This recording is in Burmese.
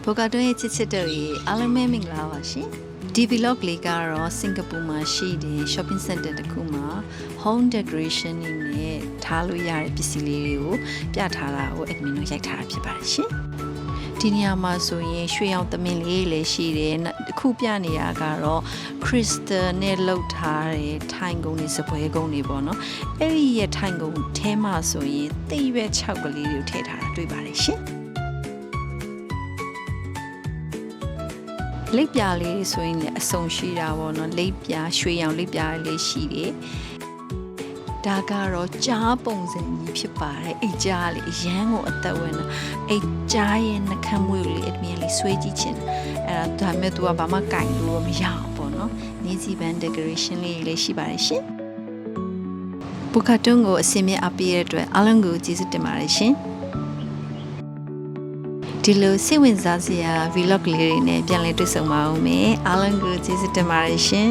ဘောကတွဲရဲ့ချစ်ချစ်တို့ရေအားလုံးပဲမင်္ဂလာပါရှင်ဒီ vlog လေးကတော့စင်ကာပူမှာရှိတဲ့ shopping center တစ်ခုမှာ home decoration နဲ့ထားလို့ရတဲ့ပစ္စည်းလေးတွေကိုပြထားတာကို admin တို့ရိုက်ထားတာဖြစ်ပါတယ်ရှင်ဒီနေရာမှာဆိုရင်ရွှေရောင်သမင်လေးလည်းရှိတယ်အခုပြနေတာကတော့ crystal နဲ့လုပ်ထားတဲ့ထိုင်ကုန်တွေစပွဲကုန်တွေပေါ့နော်အဲ့ဒီရဲ့ထိုင်ကုန်ထဲမှာဆိုရင်တိတ်ရွက်6ကလေးတွေကိုထည့်ထားတာတွေ့ပါတယ်ရှင်လိပ်ပြားလေးဆိုရင်လည်းအစုံရှိတာပေါ့နော်လိပ်ပြားရွှေရောင်လိပ်ပြားလေးရှိတယ်ဒါကတော့ကြားပုံစံကြီးဖြစ်ပါတယ်အိတ်ကြားလေးအရန်ကိုအသက်ဝင်တာအိတ်ကြားရဲ့နှခမ်းမွေးလေးအမြင်လေးဆွဲကြည့်ချင်အဲ့ဒါဒါမဲ့သူကဘာမှကင်လို့မရအောင်ပေါ့နော်နေစီပန် decoration လေးလည်းရှိပါတယ်ရှင်ဘူကတုံးကိုအစင်မြအပေးရတဲ့အတွက်အားလုံးကိုကျေးဇူးတင်ပါတယ်ရှင်ဒီလိုစိတ်ဝင်စားစရာ vlog လေးတွေနဲ့ပြန်လည်တွေ့ဆုံပါဦးမယ်အားလုံးကိုကျေးဇူးတင်ပါတယ်ရှင်